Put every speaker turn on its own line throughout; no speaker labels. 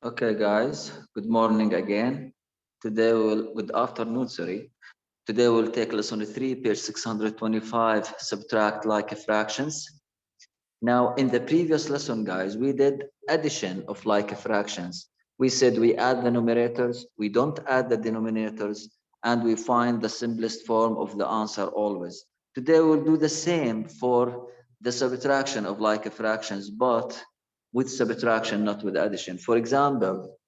Okay, guys, good morning again. Good afternoon, sorry. Today we'll take lesson 3, page 625, subtract like fractions. Now, in the previous lesson, guys, we did addition of like fractions. We said we add the numerators, we don't add the denominators, and we find the simplest form of the answer always. Today we'll do the same for the subtraction of like fractions, but with subtraction, not with addition. For example,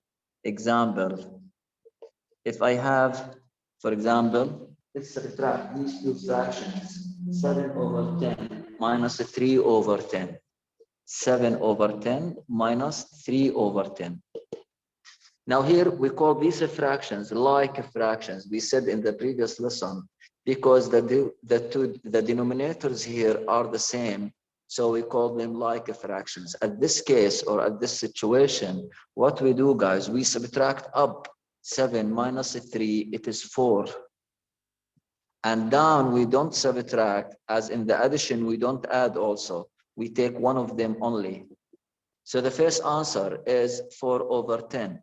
if I have, for example, let's subtract these two fractions, 7 over 10 minus 3 over 10. 7 over 10 minus 3 over 10. Now here we call these fractions like fractions. We said in the previous lesson, because the denominators here are the same, so we call them like fractions. At this case, or at this situation, what we do, guys, we subtract up 7 minus 3, it is 4. And down, we don't subtract, as in the addition, we don't add also. We take one of them only. So the first answer is 4 over 10.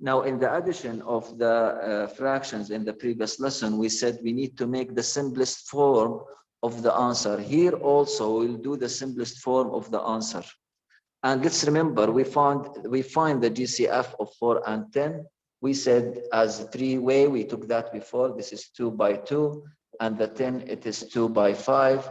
Now, in the addition of the fractions in the previous lesson, we said we need to make the simplest form of the answer. Here also, we'll do the simplest form of the answer. And let's remember, we find the GCF of 4 and 10. We said as three-way, we took that before. This is 2 by 2, and the 10, it is 2 by 5.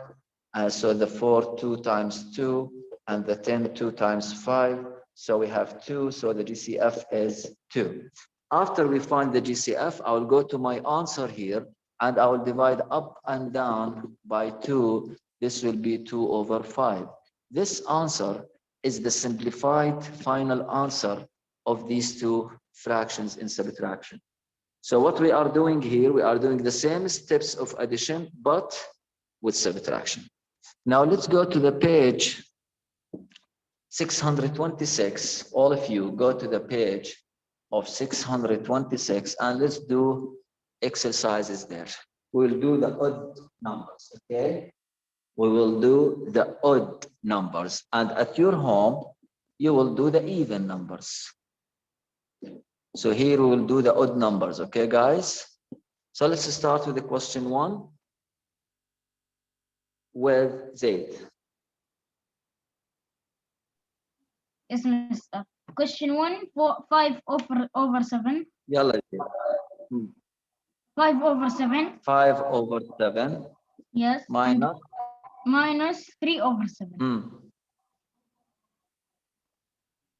So the 4, 2 times 2, and the 10, 2 times 5. So we have 2, so the GCF is 2. After we find the GCF, I will go to my answer here, and I will divide up and down by 2. This will be 2 over 5. This answer is the simplified final answer of these two fractions in subtraction. So what we are doing here, we are doing the same steps of addition, but with subtraction. Now let's go to the page 626. All of you go to the page of 626 and let's do exercises there. We'll do the odd numbers, okay? We will do the odd numbers, and at your home, you will do the even numbers. So here we will do the odd numbers, okay, guys? So let's start with the question 1 with Z.
Yes, Mister. Question 1, 5 over 7.
Yalla.
5 over 7.
5 over 7.
Yes. Minus 3 over 7.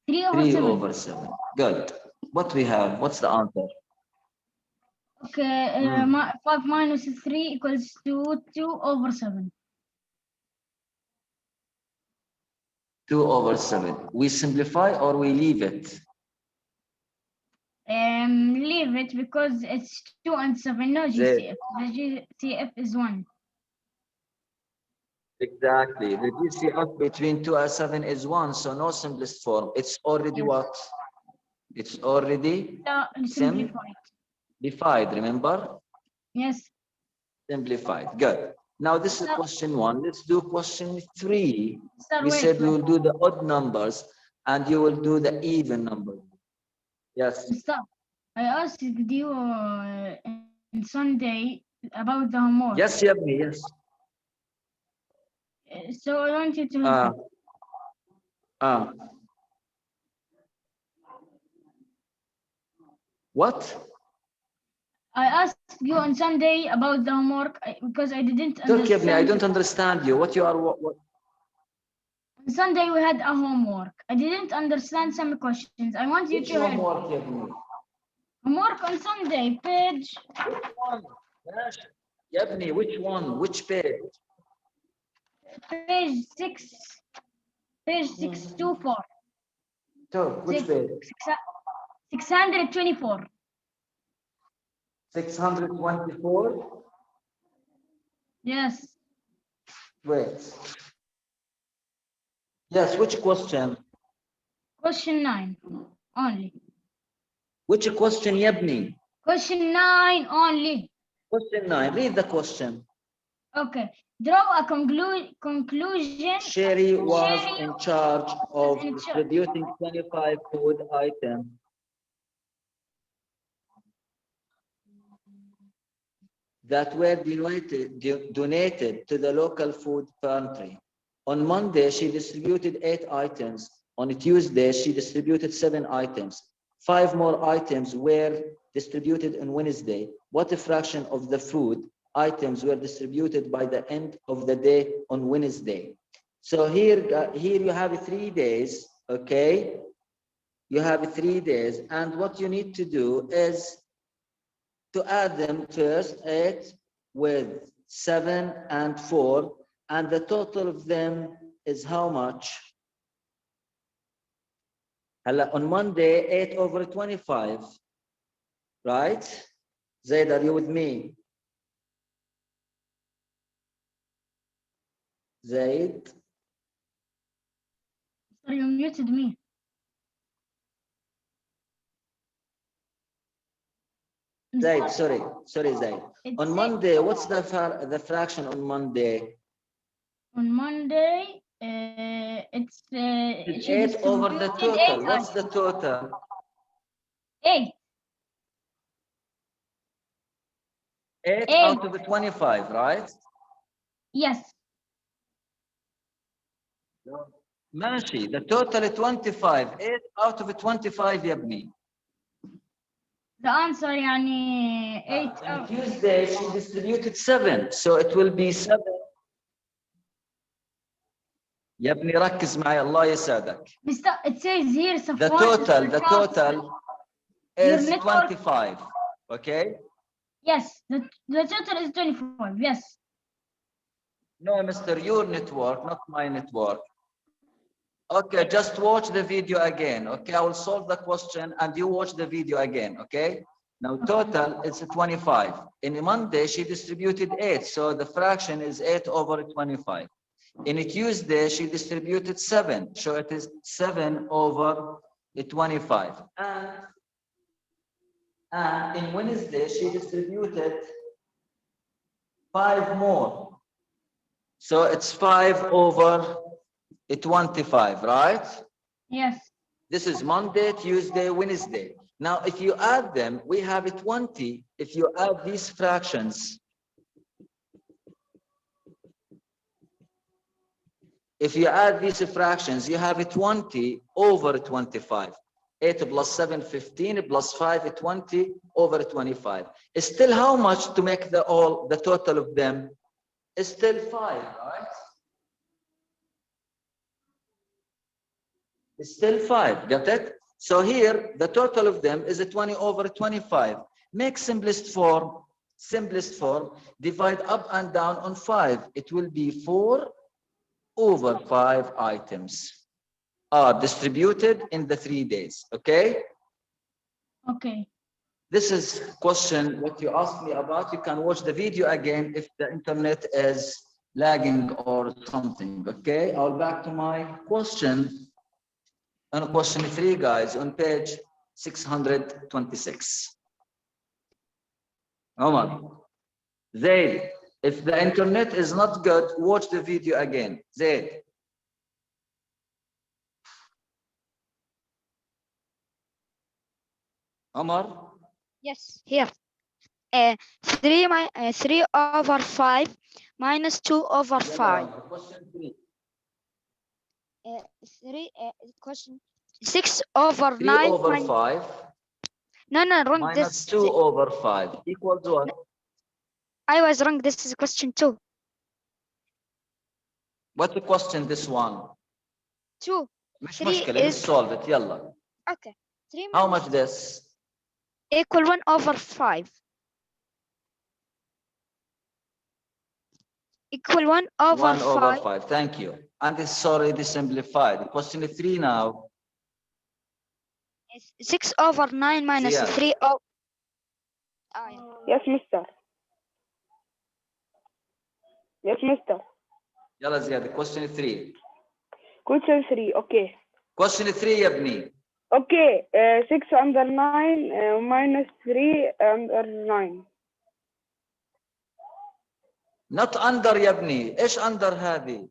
3 over
3
7.
over 7. Good. What we have? What's the answer?
Okay. 5 minus 3 equals to 2 over 7.
2 over 7. We simplify or we leave it?
Leave it because it's 2 and 7. No GCF. The GCF is 1.
Exactly. The GCF between 2 and 7 is 1, so no simplest form. It's already what? It's already simplified, remember?
Yes.
Simplified. Good. Now this is question 1. Let's do question 3. We said we will do the odd numbers and you will do the even numbers. Yes.
Stop. I asked you on Sunday about the homework.
Yes, Yabni, yes.
So I want you to
What?
I asked you on Sunday about the homework because I didn't understand.
Yabni, I don't understand you. What you are what?
On Sunday we had a homework. I didn't understand some questions. I want you to
homework, Yabni?
Homework on Sunday, page.
Which one? Yabni, which one? Which page?
Page 6. Page 624.
So, which page?
624.
624?
Yes.
Wait. Yes, which question?
Question 9 only.
Which question, Yabni?
Question 9 only.
Question 9. Read the question.
Okay. Draw a conclusion.
Sherry was
Sherry
in charge
was
of
in charge.
distributing 25 food items that were donated to the local food pantry. On Monday, she distributed 8 items. On Tuesday, she distributed 7 items. 5 more items were distributed on Wednesday. What a fraction of the food items were distributed by the end of the day on Wednesday? So here you have 3 days, okay? You have 3 days, and what you need to do is to add them first, 8 with 7 and 4, and the total of them is how much? On Monday, 8 over 25, right? Zaid, are you with me? Zaid?
Sorry, you muted me.
Zaid, sorry, Zaid. On Monday, what's the fraction on Monday?
On Monday, it's she
8 over the
distributed
total.
8
What's the
items.
total?
8.
8
8.
out of 25, right?
Yes.
ماشي, the total 25. 8 out of 25 يا ابني.
The answer يعني 8.
On Tuesday, she distributed 7, so it will be 7. يا ابني ركز معي الله يسعدك.
It says here
The total is 25. Okay?
Yes, the total is 25. Yes.
No, Mr. Your network, not my network. Okay, just watch the video again. Okay, I will solve the question and you watch the video again. Okay? Now total is 25. In Monday, she distributed 8. So the fraction is 8 over 25. In Tuesday, she distributed 7. So it is 7 over 25. And in Wednesday, she distributed 5 more. So it's 5 over 25, right?
Yes.
This is Monday, Tuesday, Wednesday. Now, if you add them, we have 20. If you add these fractions, you have 20 over 25. 8 plus 7, 15, plus 5, 20 over 25. It's still how much to make the total of them? It's still 5, right? It's still 5, got it? So here, the total of them is 20 over 25. Make simplest form, divide up and down on 5. It will be 4 over 5 items are distributed in the 3 days, okay?
Okay.
This is question what you asked me about. You can watch the video again if the internet is lagging or something, okay? I'll back to my question. And question 3, guys, on page 626. Omar, Zaid, if the internet is not good, watch the video again. Zaid. Omar?
Yes, here. 3 over 5 minus 2 over 5.
Question 3.
question 6 over
3
9
over 5.
No, wrong.
Minus
This
2 over 5 equals what?
I was wrong. This is question 2.
What's the question, this one?
2.
مش
3
مشكلة, let's
is
solve it, يلا.
okay. 3
How much this?
equal 1 over 5. Equal 1 over
1
5.
over 5, thank you. And it's already simplified. Question 3 now.
6 over 9 minus
Ziyad.
3 over...
Yes, mister. Yes, mister.
يلا زياد, question 3.
Question 3, okay.
Question 3 يا ابني.
Okay, 6 under 9 minus 3 under 9.
not under يا ابني. ايش under هذه؟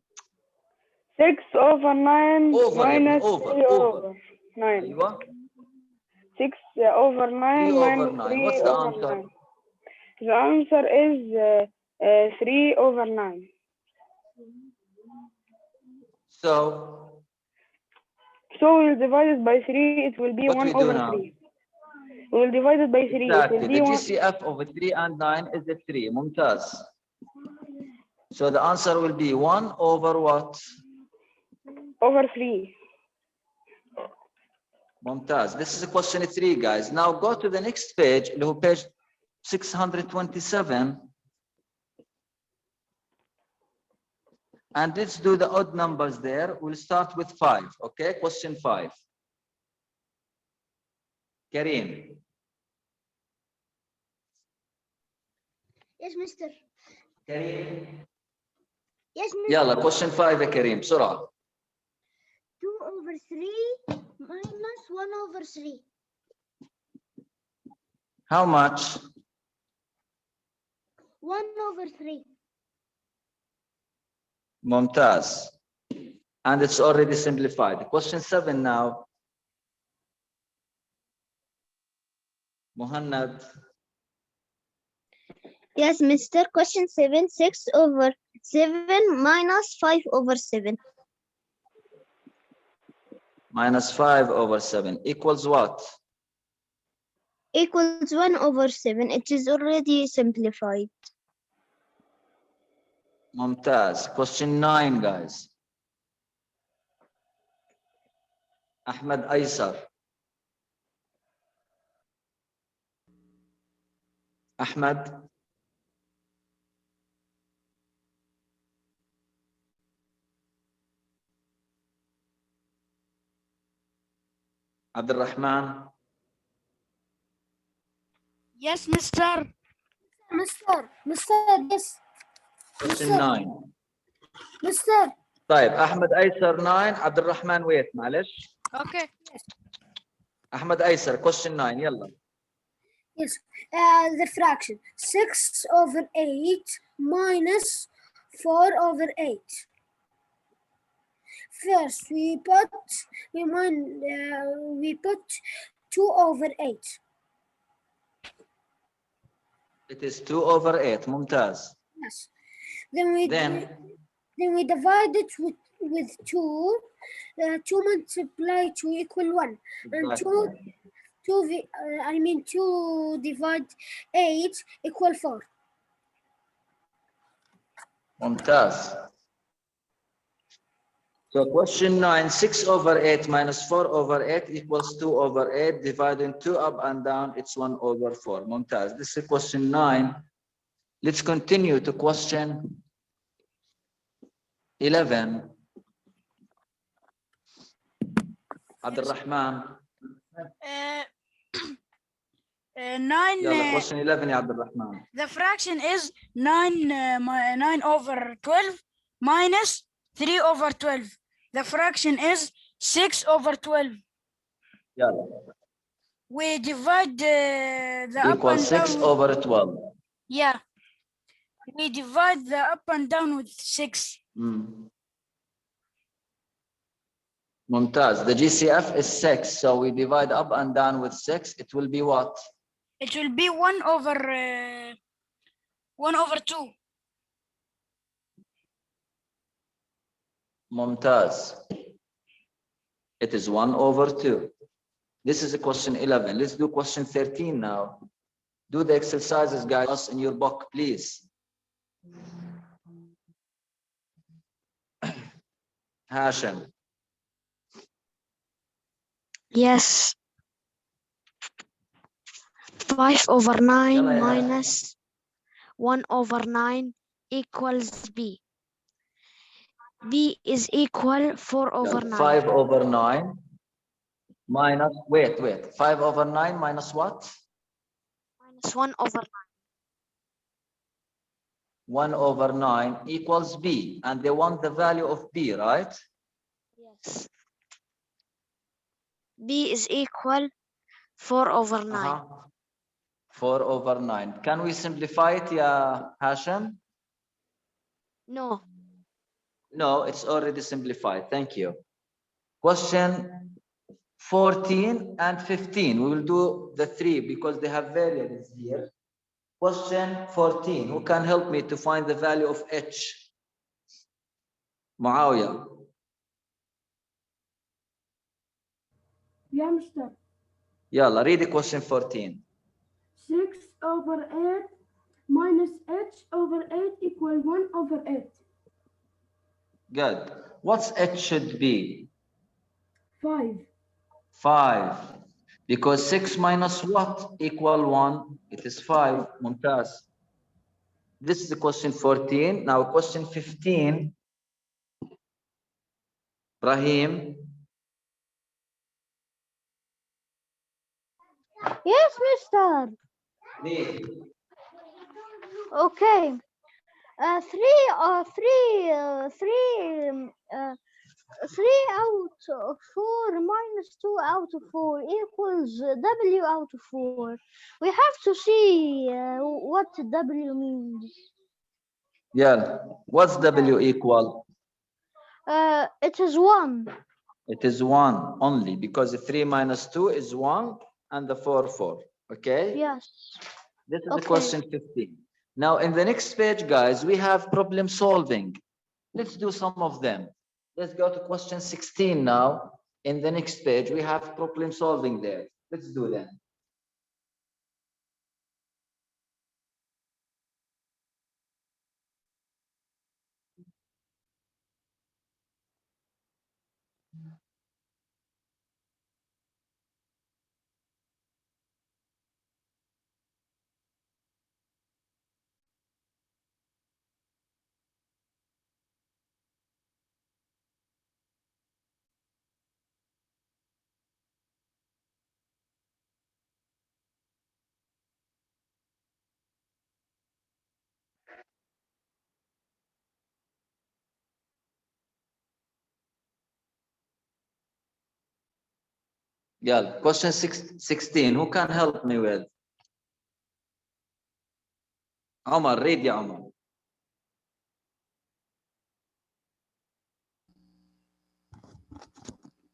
6 over 9
over يا ابني.
minus
over
3
over.
over 9.
ايوه
6 over 9
3 over
minus
9.
3
What's the
over
answer?
9. The answer is 3 over 9. So we'll divide it by 3, it will be
what
1
we do
over
now?
3. We will divide it by 3, it
Exactly.
will
The
be 1
GCF of 3 and 9 is a 3. ممتاز. So the answer will be 1 over what?
over 3.
ممتاز. This is question 3, guys. Now go to the next page, اللي هو page 627. And let's do the odd numbers there. We'll start with 5. Okay, question 5. Kareem.
Yes, mister.
Kareem.
Yes, mister.
يلا question 5 يا كريم بسرعة.
2 over 3 minus 1 over 3.
How much?
1 over 3.
ممتاز. And it's already simplified. Question 7 now. Muhannad.
Yes, mister. Question 7. 6 over 7 minus 5 over 7.
Minus 5 over 7 equals what?
Equals 1 over 7. It is already simplified.
ممتاز. Question 9, guys. Ahmed Aysar. Ahmed. Abdul Rahman.
Yes, mister. Mister, yes.
Question 9.
Mister.
طيب أحمد أيسر 9. عبد الرحمن wait معلش.
Okay.
أحمد أيسر question 9 يلا.
Yes, the fraction 6 over 8 minus 4 over 8. First, we put 2 over 8.
It is 2 over 8. ممتاز.
Yes. Then we divide it with 2. 2 multiply 2 equal 1, and
Exactly.
2 divide 8 equal 4.
ممتاز. So question 9, 6 over 8 minus 4 over 8 equals 2 over 8. Dividing 2 up and down, it's 1 over 4. ممتاز. This is question 9. Let's continue to question 11. Abdul Rahman.
9
يلا question 11 يا عبد الرحمن.
the fraction is 9 over 12 minus 3 over 12. The fraction is 6 over 12.
يلا.
We divide the up
Equals
and
6
down.
over 12.
Yeah. We divide the up and down with 6.
ممتاز. The GCF is 6, so we divide up and down with 6. It will be what?
It will be 1 over 2.
ممتاز. It is 1 over 2. This is a question 11. Let's do question 13 now. Do the exercises, guys, in your book, please. Hashim.
Yes. 5 over 9
يلا يا هاشم.
minus 1 over 9 equals B. B is equal 4 over 9.
5 over 9 minus, wait. 5 over 9 minus what?
Minus 1 over 9.
1 over 9 equals B. And they want the value of B, right?
Yes. B is equal 4 over 9.
4 over 9. Can we simplify it, ya Hashim?
No.
No, it's already simplified. Thank you. Question 14 and 15. We will do the three because they have variables here. Question 14. Who can help me to find the value of h? Muawiyah.
Yeah, Mr.
Yalla, read the question 14.
6 over 8 minus h over 8 equal 1 over 8.
Good. What's h should be?
5.
5. Because 6 minus what equal 1? It is 5. Mumtaz. This is the question 14. Now question 15. Rahim.
Yes, mister.
Read.
Okay. 3 out of 4 minus 2 out of 4 equals W out of 4. We have to see what W means.
Yeah. What's W equal?
It is 1.
It is 1 only because the 3 minus 2 is 1 and the 4, 4. Okay?
Yes.
This is the
Okay.
question 15. Now, in the next page, guys, we have problem solving. Let's do some of them. Let's go to question 16 now. In the next page, we have problem solving there. Let's do that. Yeah, question 16. Who can help me with? Omar, read ya Omar.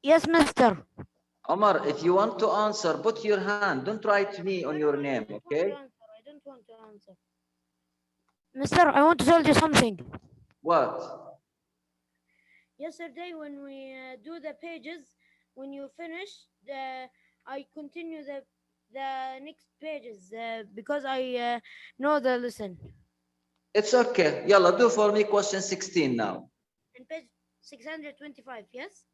Yes, mister.
Omar, if you want to answer, put your hand. Don't write me on your name, okay?
I don't want to answer. Mister, I want to tell you something.
What?
Yesterday, when we do the pages, when you finish, I continue the next pages because I know the lesson.
It's okay. Yalla, do for me question 16 now.
And page 625, yes?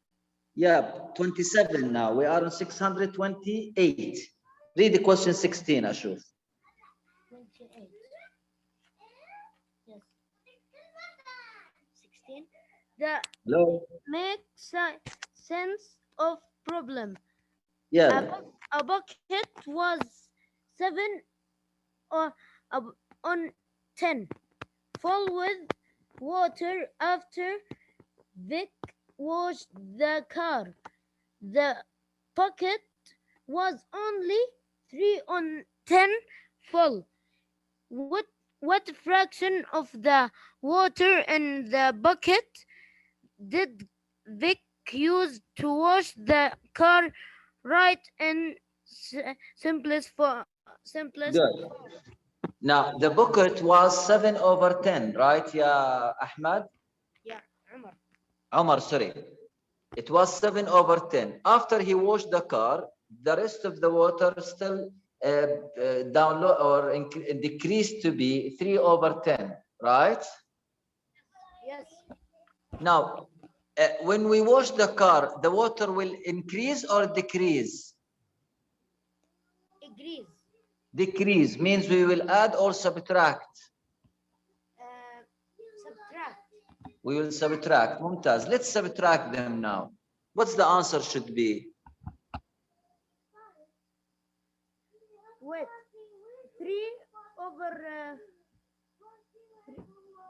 Yeah, 27 now. We are on 628. Read the question 16, Ashuf.
28. Yes. 16. The
Hello?
make sense of problem.
Yeah.
A bucket was 7 or on 10, full with water after Vic washed the car. The bucket was only 3 on 10 full. What fraction of the water in the bucket did Vic use to wash the car? Right in simplest
Good. Now, the bucket was 7 over 10, right, yeah, Ahmad?
Yeah, Umar.
Omar, sorry. It was 7 over 10. After he washed the car, the rest of the water still download or decreased to be 3 over 10, right?
Yes.
Now, when we wash the car, the water will increase or decrease?
Agrees.
Decrease means we will add or subtract.
Subtract.
We will subtract. Mumtaz. Let's subtract them now. What's the answer should be?
Wait. 3 over.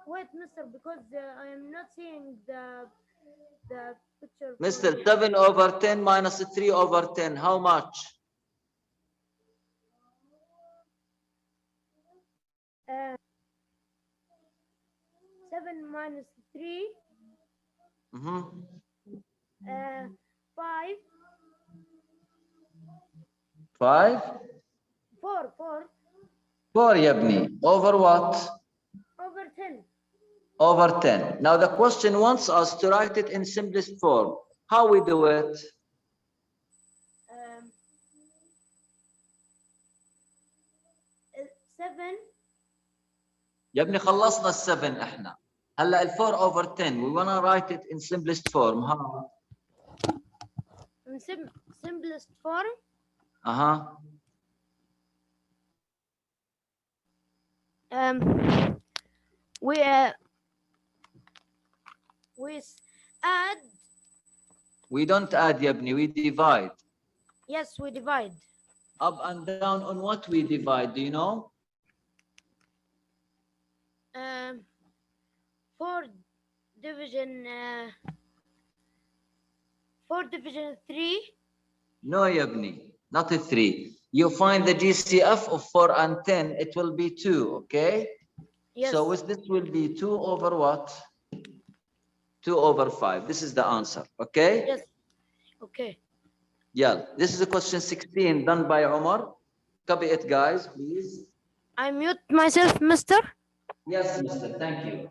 Wait, mister, because I am not seeing the picture.
Mr. 7 over 10 minus 3 over 10. How much?
7 minus 3,
Mhm.
5,
5
4, 4
4 يا ابني over what?
over 10.
Over 10. Now the question wants us to write it in simplest form. How we do it?
Um, 7
يا ابني خلصنا ال7 احنا. هلا ال4 over 10 we wanna write it in simplest form. How?
in simplest form.
Uh-huh.
We add.
We don't add يا ابني, we divide.
Yes, we divide.
Up and down on what we divide, do you know?
4 division 4 division 3.
No يا ابني, not a 3. You find the GCF of 4 and 10, it will be 2, okay?
Yes.
So this will be 2 over what? 2 over 5. This is the answer, okay?
Yes. Okay.
Yeah, this is a question 16 done by Omar. Copy it, guys, please.
I mute myself, mister.
Yes, mister, thank you.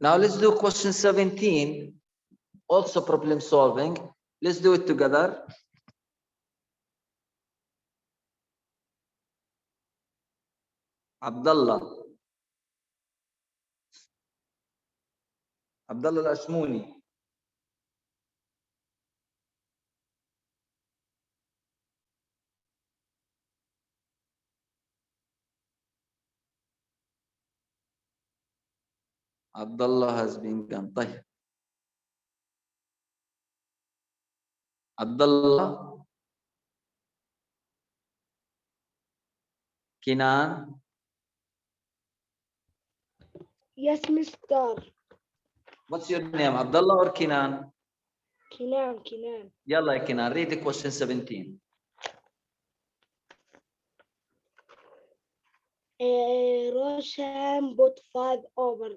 Now let's do question 17, also problem solving. Let's do it together. Abdullah. Abdullah al-Ashmuni. Abdullah has been gone. طيب. Abdullah. Kinan.
Yes, Mister.
What's your name? Abdullah or Kinan?
Kinan.
Yalla Kinan, read the question 17.
Roshan bought 5 over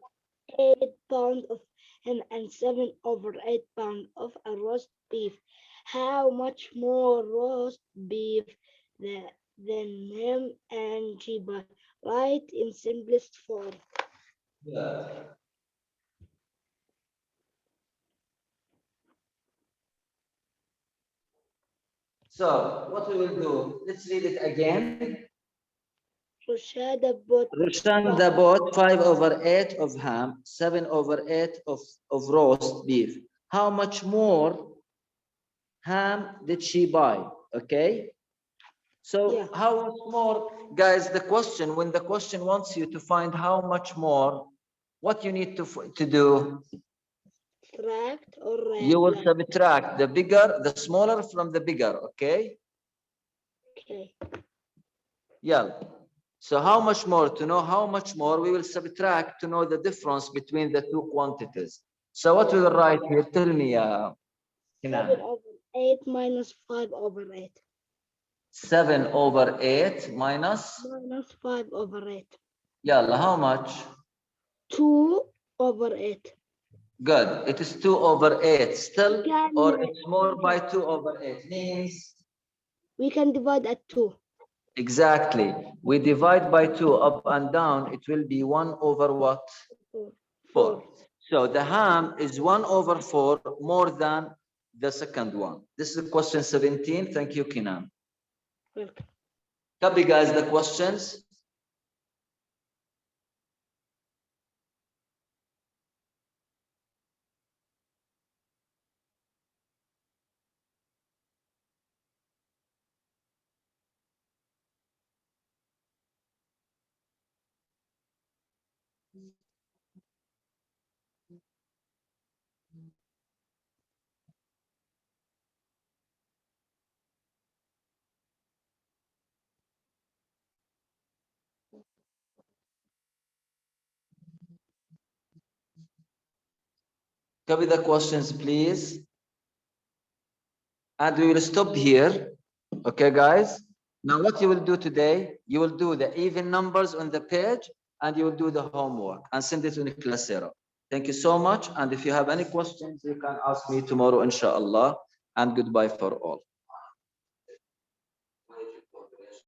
8 pounds of ham and 7 over 8 pounds of a roast beef. How much more roast beef than ham and cheaper? Write in simplest form.
Yeah. So what we will do, let's read it again.
Roshada bought
Rushanda bought 5 over 8 of ham, 7 over 8 of roast beef. How much more ham did she buy? Okay. So
Yeah.
how much more, guys, the question, when the question wants you to find how much more, what you need to do?
subtract or
You will
like.
subtract the smaller from the bigger, okay?
Okay.
Yeah. So how much more? To know how much more, we will subtract to know the difference between the two quantities. So what we will write here? Tell me,
7 over 8 minus 5 over 8.
7 over 8 minus?
Minus 5 over 8.
Yalla, how much?
2 over 8.
Good. It is 2 over 8 still,
Can,
or it's more by 2 over 8? Means?
We can divide at 2.
Exactly. We divide by 2 up and down. It will be 1 over what? 4. So the ham is 1 over 4 more than the second one. This is question 17. Thank you, Kinan.
Welcome.
Copy, guys, the questions. Copy the questions, please. And we will stop here. Okay, guys? Now what you will do today, you will do the even numbers on the page and you will do the homework and send it to class 0. Thank you so much. And if you have any questions, you can ask me tomorrow, inshallah. And goodbye for all.